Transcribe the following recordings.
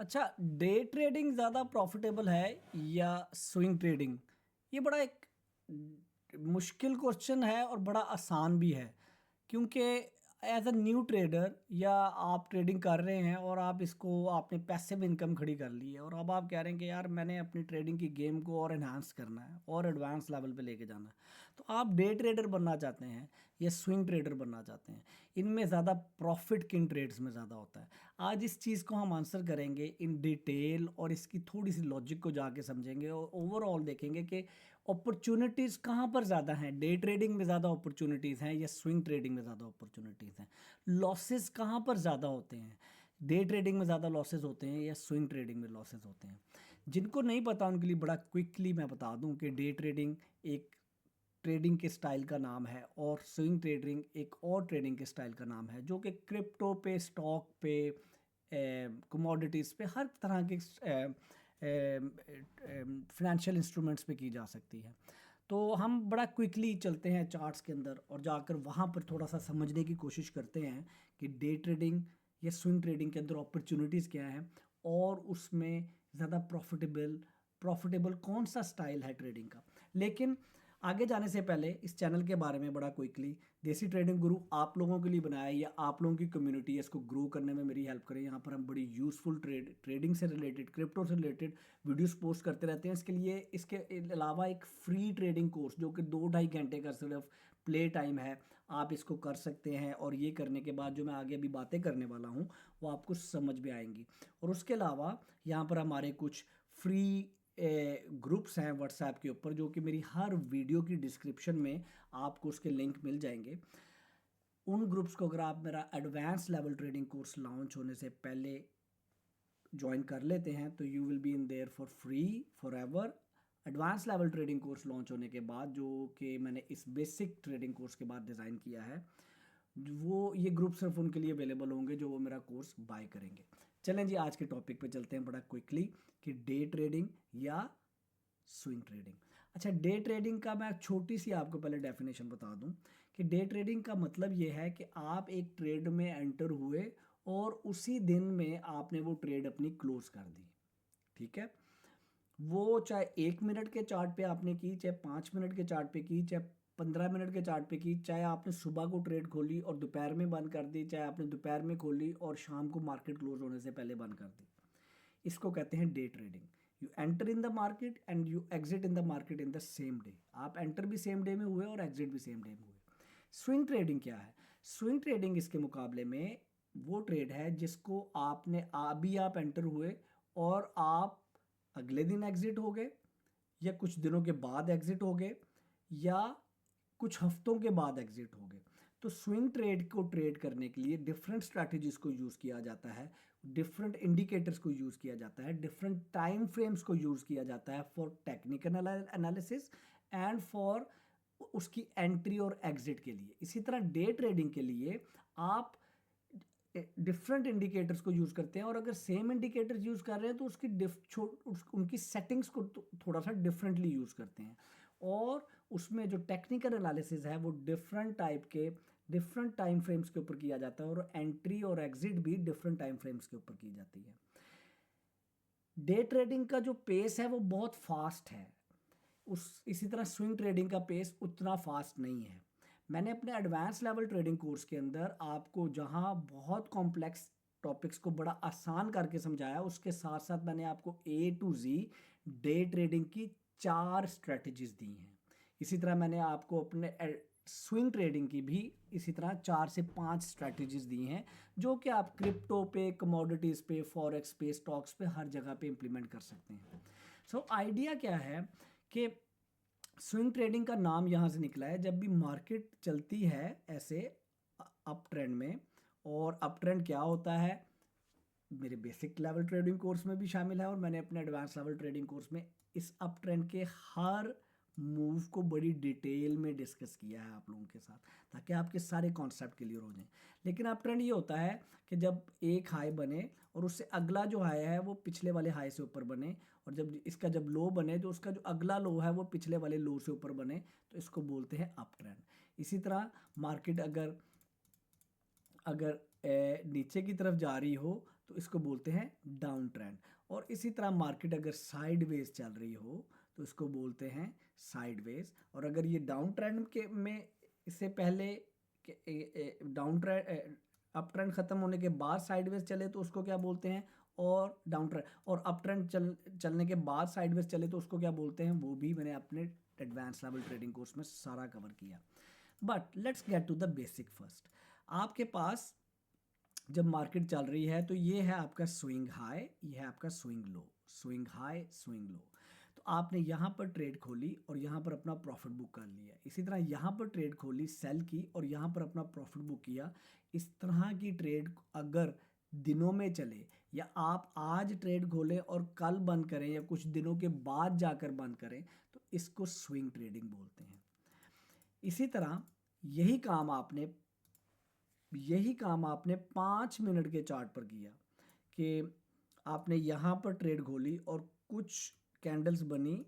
अच्छा, day trading ज़्यादा profitable है या स्विंग ट्रेडिंग? ये बड़ा एक मुश्किल क्वेश्चन है और बड़ा आसान भी है, क्योंकि एज अ न्यू ट्रेडर या आप ट्रेडिंग कर रहे हैं और आप इसको आपने पैसिव इनकम खड़ी कर ली है और अब आप कह रहे हैं कि यार मैंने अपनी ट्रेडिंग की गेम को और एनहांस करना है और एडवांस लेवल पे लेके जाना है। तो आप डे ट्रेडर बनना चाहते हैं या स्विंग ट्रेडर बनना चाहते हैं? इनमें ज़्यादा प्रॉफिट किन ट्रेड्स में ज़्यादा होता है? आज इस चीज़ को हम आंसर करेंगे इन डिटेल और इसकी थोड़ी सी लॉजिक को जाके समझेंगे और ओवरऑल देखेंगे कि अपॉर्चुनिटीज़ कहाँ पर ज़्यादा हैं। डे ट्रेडिंग में ज़्यादा अपॉर्चुनिटीज़ हैं या स्विंग ट्रेडिंग में ज़्यादा अपॉर्चुनिटीज़ हैं? लॉसेस कहाँ पर ज़्यादा होते हैं? डे ट्रेडिंग में ज़्यादा लॉसेस होते हैं या स्विंग ट्रेडिंग में लॉसेस होते हैं? जिनको नहीं पता उनके लिए बड़ा क्विकली मैं बता दूं कि डे ट्रेडिंग एक ट्रेडिंग के स्टाइल का नाम है और स्विंग ट्रेडिंग एक और ट्रेडिंग के स्टाइल का नाम है, जो कि क्रिप्टो पे, स्टॉक पे, कमोडिटीज़ पे, हर तरह के फिनेंशियल इंस्ट्रूमेंट्स पे की जा सकती है। तो हम बड़ा क्विकली चलते हैं चार्ट्स के अंदर और जाकर वहाँ पर थोड़ा सा समझने की कोशिश करते हैं कि डे ट्रेडिंग या स्विंग ट्रेडिंग के अंदर अपॉर्चुनिटीज़ क्या हैं और उसमें ज़्यादा प्रॉफिटेबल कौन सा स्टाइल है ट्रेडिंग का। लेकिन आगे जाने से पहले इस चैनल के बारे में बड़ा क्विकली, देसी ट्रेडिंग गुरु आप लोगों के लिए बनाया है या आप लोगों की कम्युनिटी है, इसको ग्रो करने में मेरी हेल्प करें। यहाँ पर हम बड़ी यूज़फुल ट्रेडिंग से रिलेटेड, क्रिप्टो से रिलेटेड वीडियोस पोस्ट करते रहते हैं। इसके लिए इसके अलावा एक फ्री ट्रेडिंग कोर्स जो कि 2-2.5 घंटे का सिर्फ प्ले टाइम है, आप इसको कर सकते हैं और ये करने के बाद जो मैं आगे अभी बातें करने वाला हूँ वो आपको समझ में आएंगी। और उसके अलावा यहाँ पर हमारे कुछ फ्री ग्रुप्स हैं व्हाट्सएप के ऊपर, जो कि मेरी हर वीडियो की डिस्क्रिप्शन में आपको उसके लिंक मिल जाएंगे। उन ग्रुप्स को अगर आप मेरा advance level trading course launch होने से पहले ज्वाइन कर लेते हैं तो you will be in their for free for ever. Advance level trading course launch होने के बाद, जो कि मैंने इस बेसिक ट्रेडिंग कोर्स के बाद डिज़ाइन किया है, वो ये ग्रुप सिर्फ उनके लिए अवेलेबल होंगे जो वो मेरा कोर्स बाय करेंगे। चलें जी, आज के टॉपिक पे चलते हैं बड़ा क्विकली कि डे ट्रेडिंग या स्विंग ट्रेडिंग। अच्छा, डे ट्रेडिंग का मैं छोटी सी आपको पहले डेफिनेशन बता दूं कि डे ट्रेडिंग का मतलब ये है कि आप एक ट्रेड में एंटर हुए और उसी दिन में आपने वो ट्रेड अपनी क्लोज कर दी। ठीक है, वो चाहे 1 मिनट के चार्ट पे आपने की, चाहे 5 मिनट के चार्ट पे की, चाहे 15 मिनट के चार्ट पे की, चाहे आपने सुबह को ट्रेड खोली और दोपहर में बंद कर दी, चाहे आपने दोपहर में खोली और शाम को मार्केट क्लोज होने से पहले बंद कर दी। इसको कहते हैं day trading. You enter in the market and you exit in the market in the same day. आप एंटर भी सेम डे में हुए और एग्जिट भी सेम डे में हुए। स्विंग ट्रेडिंग क्या है? स्विंग ट्रेडिंग इसके मुकाबले में वो ट्रेड है जिसको आपने अभी आप एंटर हुए और आप अगले दिन एग्जिट हो गए या कुछ दिनों के बाद एग्जिट हो गए या कुछ हफ्तों के बाद एग्जिट हो गए। तो स्विंग ट्रेड को ट्रेड करने के लिए डिफरेंट स्ट्रैटेजीज को यूज़ किया जाता है, डिफरेंट इंडिकेटर्स को यूज़ किया जाता है, डिफरेंट टाइम फ्रेम्स को यूज़ किया जाता है for technical analysis and for उसकी एंट्री और एग्जिट के लिए। इसी तरह डे ट्रेडिंग के लिए आप डिफरेंट इंडिकेटर्स को यूज़ करते हैं और अगर सेम इंडिकेटर्स यूज़ कर रहे हैं तो उनकी सेटिंग्स को थोड़ा सा डिफरेंटली यूज़ करते हैं और उसमें जो टेक्निकल एनालिसिस है वो डिफरेंट टाइप के डिफरेंट टाइम फ्रेम्स के ऊपर किया जाता है और एंट्री और एग्जिट भी डिफरेंट टाइम फ्रेम्स के ऊपर की जाती है। डे ट्रेडिंग का जो पेस है वो बहुत फास्ट है, उस इसी तरह स्विंग ट्रेडिंग का पेस उतना फास्ट नहीं है। मैंने अपने एडवांस लेवल ट्रेडिंग कोर्स के अंदर आपको जहां बहुत कॉम्प्लेक्स टॉपिक्स को बड़ा आसान करके समझाया, उसके साथ साथ मैंने आपको ए टू जी डे ट्रेडिंग की 4 स्ट्रेटजीज दी हैं। इसी तरह मैंने आपको अपने स्विंग ट्रेडिंग की भी इसी तरह 4 से 5 स्ट्रेटजीज दी हैं, जो कि आप क्रिप्टो पे, कमोडिटीज़ पे, फॉरेक्स पे, स्टॉक्स पे, हर जगह पे इंप्लीमेंट कर सकते हैं। सो आइडिया क्या है कि स्विंग ट्रेडिंग का नाम यहाँ से निकला है। जब भी मार्केट चलती है ऐसे अप ट्रेंड में, और अप ट्रेंड क्या होता है मेरे बेसिक लेवल ट्रेडिंग कोर्स में भी शामिल है और मैंने अपने एडवांस लेवल ट्रेडिंग कोर्स में इस अप ट्रेंड के हर मूव को बड़ी डिटेल में डिस्कस किया है आप लोगों के साथ, ताकि आपके सारे कॉन्सेप्ट क्लियर हो जाएं। लेकिन अप ट्रेंड ये होता है कि जब एक हाई बने और उससे अगला जो हाई है वो पिछले वाले हाई से ऊपर बने, और जब इसका जब लो बने तो उसका जो अगला लो है वो पिछले वाले लो से ऊपर बने, तो इसको बोलते हैं अप ट्रेंड। इसी तरह मार्केट अगर अगर नीचे की तरफ जा रही हो तो तो इसको बोलते हैं डाउन ट्रेंड। और इसी तरह मार्केट अगर साइडवेज चल रही हो तो इसको बोलते हैं साइडवेज। और अगर ये डाउन ट्रेंड के में इससे पहले डाउन ट्रेंड अप ट्रेंड खत्म होने के बाद साइडवेज चले तो उसको क्या बोलते हैं, और डाउन ट्रेंड, और अप ट्रेंड चलने के बाद साइडवेज चले तो उसको क्या बोलते हैं, वो भी मैंने अपने एडवांस लेवल ट्रेडिंग कोर्स में सारा कवर किया। But let's get to the basic first. आपके पास जब मार्केट चल रही है तो ये है आपका स्विंग हाई, ये है आपका swing low, swing high swing low. तो आपने यहाँ पर ट्रेड खोली और यहाँ पर अपना प्रॉफिट बुक कर लिया। इसी तरह यहाँ पर ट्रेड खोली, सेल की और यहाँ पर अपना प्रॉफिट बुक किया। इस तरह की ट्रेड अगर दिनों में चले, या आप आज ट्रेड खोलें और कल बंद करें या कुछ दिनों के बाद जाकर बंद करें, तो इसको स्विंग ट्रेडिंग बोलते हैं। इसी तरह यही काम आपने 5 मिनट के चार्ट पर किया कि आपने यहाँ पर ट्रेड खोली और कुछ कैंडल्स बनी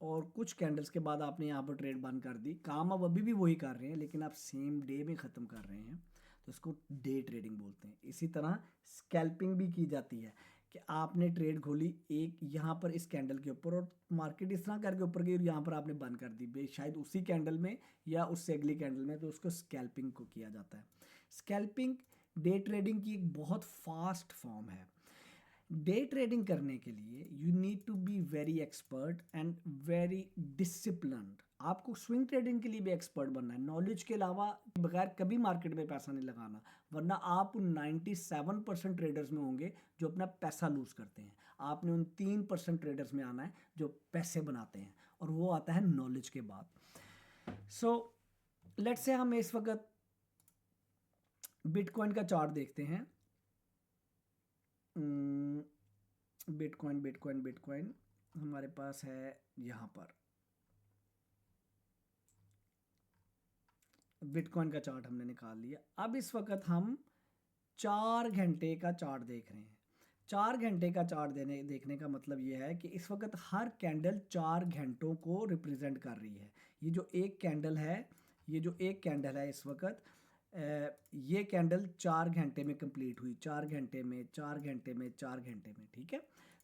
और कुछ कैंडल्स के बाद आपने यहाँ पर ट्रेड बंद कर दी। काम आप अभी भी वही कर रहे हैं लेकिन आप सेम डे में ख़त्म कर रहे हैं, तो इसको डे ट्रेडिंग बोलते हैं। इसी तरह स्कैल्पिंग भी की जाती है कि आपने ट्रेड खोली एक यहाँ पर इस कैंडल के ऊपर और मार्केट इस तरह करके ऊपर गई और यहाँ पर आपने बंद कर दी, शायद उसी कैंडल में या उससे अगली कैंडल में, तो उसको स्कैल्पिंग को किया जाता है। स्कैल्पिंग डे ट्रेडिंग की एक बहुत फास्ट फॉर्म है। डे ट्रेडिंग करने के लिए you need to be very expert and very disciplined. आपको स्विंग ट्रेडिंग के लिए भी एक्सपर्ट बनना है, नॉलेज के अलावा बगैर कभी मार्केट में पैसा नहीं लगाना, वरना आप उन 97% ट्रेडर्स में होंगे जो अपना पैसा लूज करते हैं। आपने उन 3% ट्रेडर्स में आना है जो पैसे बनाते हैं, और वो आता है नॉलेज के बाद। सो लेट्स से हम इस वक्त बिटकॉइन का चार्ट देखते हैं। बिटकॉइन हमारे पास है यहाँ पर। बिटकॉइन का चार्ट हमने निकाल लिया। अब इस वक्त हम 4 घंटे का चार्ट देख रहे हैं। 4 घंटे का चार्ट देखने का मतलब ये है कि इस वक्त हर कैंडल 4 घंटों को रिप्रेजेंट कर रही है। ये जो एक कैंडल है इस वक्त, ये कैंडल 4 घंटे में कंप्लीट हुई, 4 घंटे में, 4 घंटे में, 4 घंटे में, ठीक है।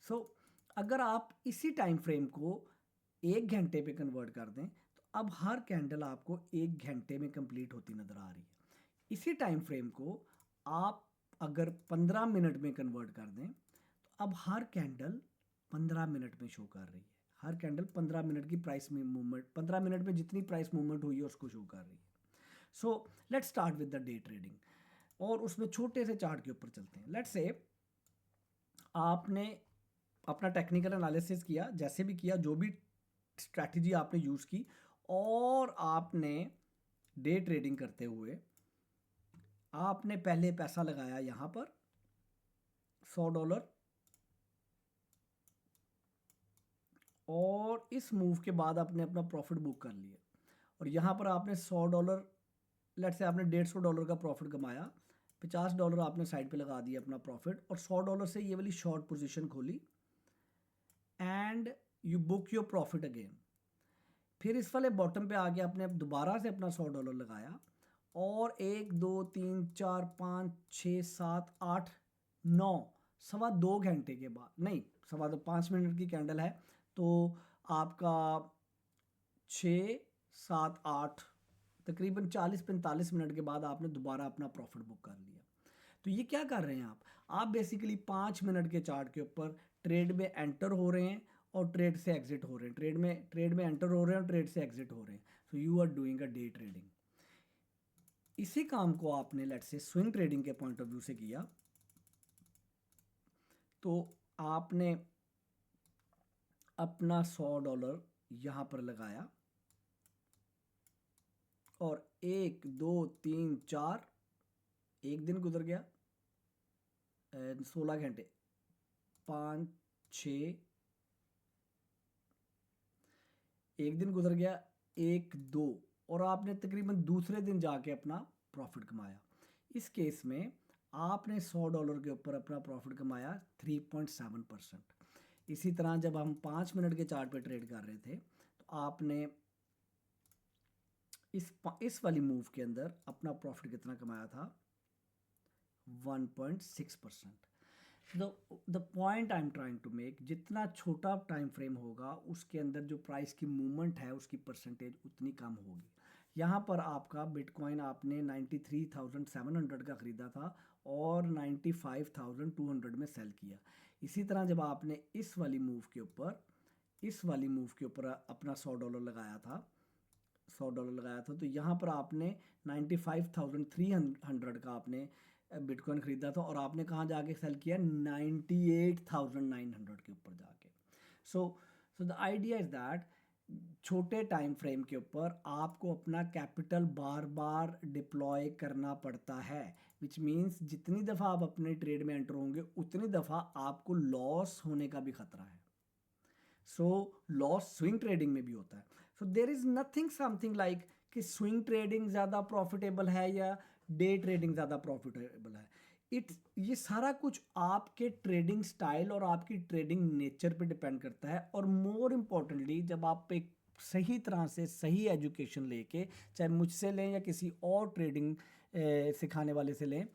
सो अगर आप इसी टाइम फ्रेम को 1 घंटे पे कन्वर्ट कर दें तो अब हर कैंडल आपको 1 घंटे में कंप्लीट होती नज़र आ रही है। इसी टाइम फ्रेम को आप अगर 15 मिनट में कन्वर्ट कर दें तो अब हर कैंडल 15 मिनट में शो कर रही है। हर कैंडल 15 मिनट की प्राइस में मूवमेंट, 15 मिनट में जितनी प्राइस मूवमेंट हुई है उसको शो कर रही है। So let's start with the day trading, और उसमें छोटे से चार्ट के ऊपर चलते हैं। लेट्स से आपने अपना टेक्निकल एनालिसिस किया, जैसे भी किया, जो भी स्ट्रैटेजी आपने यूज़ की, और आपने डे ट्रेडिंग करते हुए आपने पहले पैसा लगाया यहाँ पर $100, और इस मूव के बाद आपने अपना प्रॉफिट बुक कर लिया, और यहाँ पर आपने $100, लेट्स से आपने $150 का प्रॉफिट कमाया, $50 आपने साइड पे लगा दिया अपना प्रॉफिट, और $100 से ये वाली शॉर्ट पोजीशन खोली and you book your profit again. फिर इस वाले बॉटम पे आके आपने दोबारा से अपना $100 लगाया, और 1 2 3 4 5 6 7 8 9 सवा 2 घंटे के बाद, नहीं सवा 2, 5 मिनट की कैंडल है तो आपका 6 7 8 तकरीबन 40-45 मिनट के बाद आपने दोबारा अपना प्रॉफिट बुक कर लिया। तो ये क्या कर रहे हैं आप बेसिकली 5 मिनट के चार्ट के ऊपर ट्रेड में एंटर हो रहे हैं और ट्रेड से एग्जिट हो रहे हैं, ट्रेड में एंटर हो रहे हैं और ट्रेड से एग्जिट हो रहे हैं। So you are doing a day trading. इसी काम को आपने लेट्स से स्विंग ट्रेडिंग के पॉइंट ऑफ व्यू से किया, तो आपने अपना $100 यहाँ पर लगाया, और 1 2 3 4 एक दिन गुजर गया, 16 घंटे, 5 6 एक दिन गुजर गया, 1 2, और आपने तकरीबन दूसरे दिन जाके अपना प्रॉफिट कमाया। इस केस में आपने $100 के ऊपर अपना प्रॉफिट कमाया 3.7%। इसी तरह जब हम 5 मिनट के चार्ट पे ट्रेड कर रहे थे तो आपने इस वाली मूव के अंदर अपना प्रॉफिट कितना कमाया था, 1.6%। The point I am trying to make, जितना छोटा टाइम फ्रेम होगा उसके अंदर जो प्राइस की मूवमेंट है उसकी परसेंटेज उतनी कम होगी। यहाँ पर आपका बिटकॉइन आपने 93,700 का ख़रीदा था और 95,200 में सेल किया। इसी तरह जब आपने इस वाली मूव के ऊपर अपना $100 लगाया था, तो यहाँ पर आपने 95,300 का आपने बिटकॉइन ख़रीदा था और आपने कहाँ जाके सेल किया, 98,900 के ऊपर जाके। So the idea is that छोटे टाइम फ्रेम के ऊपर आपको अपना कैपिटल बार बार डिप्लॉय करना पड़ता है, विच मीन्स जितनी दफ़ा आप अपने ट्रेड में एंटर होंगे उतनी दफ़ा आपको लॉस होने का भी खतरा है। सो लॉस स्विंग ट्रेडिंग में भी होता है। So there is nothing something like कि स्विंग ट्रेडिंग ज़्यादा प्रॉफिटेबल है या डे ट्रेडिंग ज़्यादा प्रॉफिटेबल है। ये सारा कुछ आपके ट्रेडिंग स्टाइल और आपकी ट्रेडिंग नेचर पे डिपेंड करता है। और मोर इम्पोर्टेंटली जब आप एक सही तरह से सही एजुकेशन लेके, चाहे मुझसे लें या किसी और ट्रेडिंग सिखाने वाले से लें,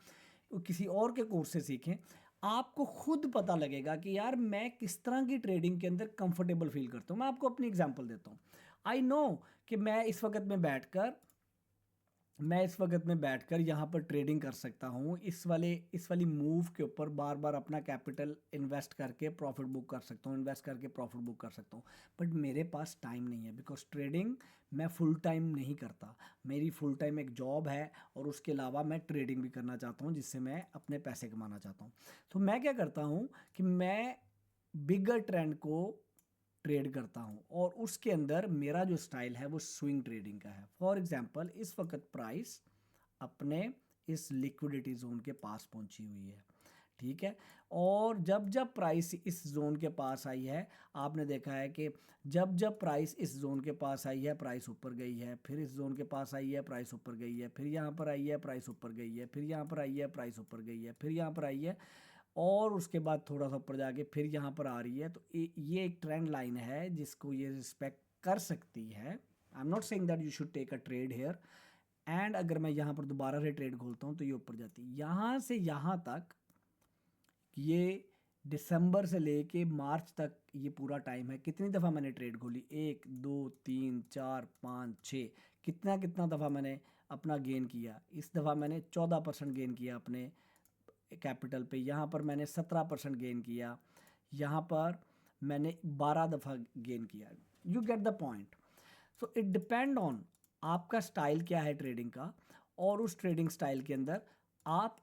किसी और के कोर्स से सीखें, आपको खुद पता लगेगा कि यार मैं किस तरह की ट्रेडिंग के अंदर कंफर्टेबल फील करता हूँ। मैं आपको अपनी एग्जांपल देता हूँ। आई नो कि मैं इस वक्त में बैठकर यहाँ पर ट्रेडिंग कर सकता हूँ, इस वाली मूव के ऊपर बार बार अपना कैपिटल इन्वेस्ट करके प्रॉफिट बुक कर सकता हूँ, बट मेरे पास टाइम नहीं है, बिकॉज ट्रेडिंग मैं फुल टाइम नहीं करता। मेरी फुल टाइम एक जॉब है और उसके अलावा मैं ट्रेडिंग भी करना चाहता हूँ जिससे मैं अपने पैसे कमाना चाहता हूँ। तो मैं क्या करता हूँ कि मैं बिगर ट्रेंड को ट्रेड करता हूँ और उसके अंदर मेरा जो स्टाइल है वो स्विंग ट्रेडिंग का है। फॉर एग्जांपल इस वक्त प्राइस अपने इस लिक्विडिटी जोन के पास पहुंची हुई है, ठीक है। और जब प्राइस इस जोन के पास आई है, आपने देखा है कि जब प्राइस इस जोन के पास आई है प्राइस ऊपर गई है, फिर इस जोन के पास आई है प्राइस ऊपर गई है, फिर यहाँ पर आई है प्राइस ऊपर गई है, फिर यहाँ पर आई है प्राइस ऊपर गई है, फिर यहाँ पर आई है और उसके बाद थोड़ा सा ऊपर जाके फिर यहाँ पर आ रही है। तो ये एक ट्रेंड लाइन है जिसको ये रिस्पेक्ट कर सकती है। I am not saying that you should take a trade here. एंड अगर मैं यहाँ पर दोबारा से ट्रेड खोलता हूँ तो ये ऊपर जाती है। यहाँ से यहाँ तक ये दिसंबर से लेके मार्च तक ये पूरा टाइम है। कितनी दफ़ा मैंने ट्रेड खोली, 1 2 3 4 5 6, कितना दफ़ा मैंने अपना गेन किया। इस दफ़ा मैंने 14% गेन किया अपने कैपिटल पे, यहाँ पर मैंने 17% गेन किया, यहाँ पर मैंने 12 दफ़ा गेन किया। You get the point. So it depend on आपका स्टाइल क्या है ट्रेडिंग का, और उस ट्रेडिंग स्टाइल के अंदर आप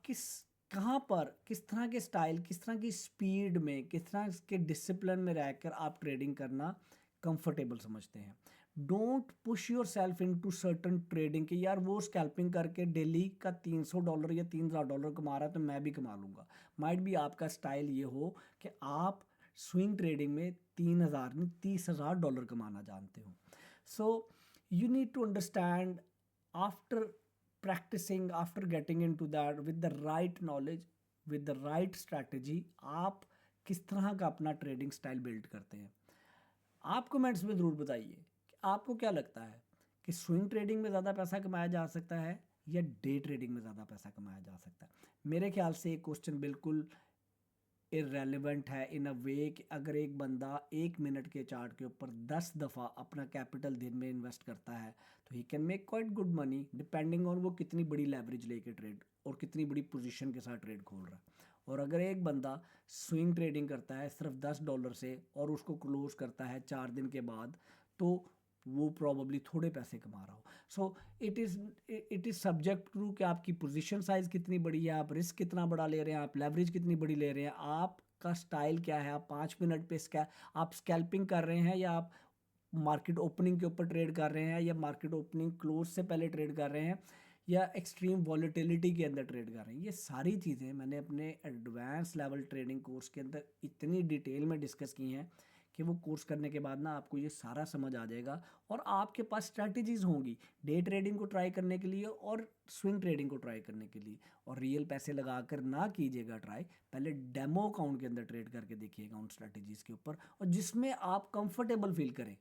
कहाँ पर किस तरह के स्टाइल, किस तरह की स्पीड में, किस तरह के डिसिप्लिन में रहकर आप ट्रेडिंग करना कंफर्टेबल समझते हैं। Don't push yourself into certain trading कि यार वो स्कैल्पिंग करके डेली का $300 या $3,000 कमा रहा है तो मैं भी कमा लूँगा। माइट भी आपका स्टाइल ये हो कि आप स्विंग ट्रेडिंग में 3,000 नहीं $30,000 कमाना जानते हो। सो you need to understand, after practicing, after getting into that with the right knowledge, with the right strategy, आप किस तरह का अपना ट्रेडिंग स्टाइल बिल्ड करते हैं। आप कमेंट्स में ज़रूर बताइए कि आपको क्या लगता है कि स्विंग ट्रेडिंग में ज़्यादा पैसा कमाया जा सकता है या डे ट्रेडिंग में ज़्यादा पैसा कमाया जा सकता है। मेरे ख्याल से एक क्वेश्चन बिल्कुल इररेलेवेंट है इन अ वे कि अगर एक बंदा 1 मिनट के चार्ट के ऊपर 10 दफ़ा अपना कैपिटल दिन में इन्वेस्ट करता है तो he can make quite good money, depending on वो कितनी बड़ी लेवरेज लेके ट्रेड और कितनी बड़ी पोजीशन के साथ ट्रेड खोल रहा है। और अगर एक बंदा स्विंग ट्रेडिंग करता है सिर्फ $10 से और उसको क्लोज करता है 4 दिन के बाद, तो वो प्रॉबली थोड़े पैसे कमा रहा हो। So it is subject to कि आपकी पोजीशन साइज़ कितनी बड़ी है, आप रिस्क कितना बड़ा ले रहे हैं, आप लेवरेज कितनी बड़ी ले रहे हैं, आपका स्टाइल क्या है, आप 5 मिनट पे आप स्कैल्पिंग कर रहे हैं या आप मार्केट ओपनिंग के ऊपर ट्रेड कर रहे हैं या मार्केट ओपनिंग क्लोज से पहले ट्रेड कर रहे हैं या एक्सट्रीम वॉलेटिलिटी के अंदर ट्रेड कर रहे हैं। ये सारी चीज़ें मैंने अपने एडवांस लेवल ट्रेडिंग कोर्स के अंदर इतनी डिटेल में डिस्कस की हैं कि वो कोर्स करने के बाद ना आपको ये सारा समझ आ जाएगा और आपके पास स्ट्रैटेजीज़ होंगी डे ट्रेडिंग को ट्राई करने के लिए और स्विंग ट्रेडिंग को ट्राई करने के लिए। और रियल पैसे लगा कर ना कीजिएगा ट्राई, पहले डेमो अकाउंट के अंदर ट्रेड करके देखिएगा उन स्ट्रैटेजीज़ के ऊपर, और जिसमें आप कंफर्टेबल फील करें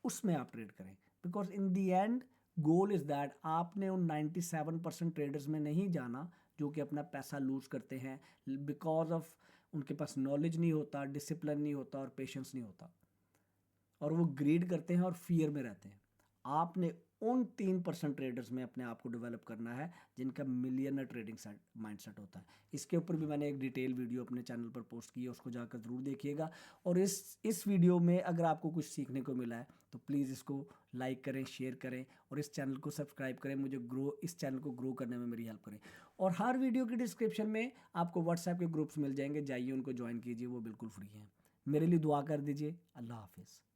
उसमें आप ट्रेड करें। Because in the and goal is that आपने उन 97% ट्रेडर्स में नहीं जाना जो कि अपना पैसा लूज़ करते हैं बिकॉज ऑफ उनके पास नॉलेज नहीं होता, डिसिप्लिन नहीं होता और पेशेंस नहीं होता, और वो ग्रीड करते हैं और फियर में रहते हैं। आपने उन 3% ट्रेडर्स में अपने आप को डेवलप करना है जिनका मिलियनर ट्रेडिंग माइंडसेट होता है। इसके ऊपर भी मैंने एक डिटेल वीडियो अपने चैनल पर पोस्ट की है, उसको जाकर ज़रूर देखिएगा। और इस वीडियो में अगर आपको कुछ सीखने को मिला है तो प्लीज़ इसको लाइक करें, शेयर करें और इस चैनल को सब्सक्राइब करें, मुझे इस चैनल को ग्रो करने में मेरी हेल्प करें। और हर वीडियो की डिस्क्रिप्शन में आपको व्हाट्सएप के ग्रुप्स मिल जाएंगे, जाइए उनको ज्वाइन कीजिए, वो बिल्कुल फ्री हैं। मेरे लिए दुआ कर दीजिए। अल्लाह हाफिज़।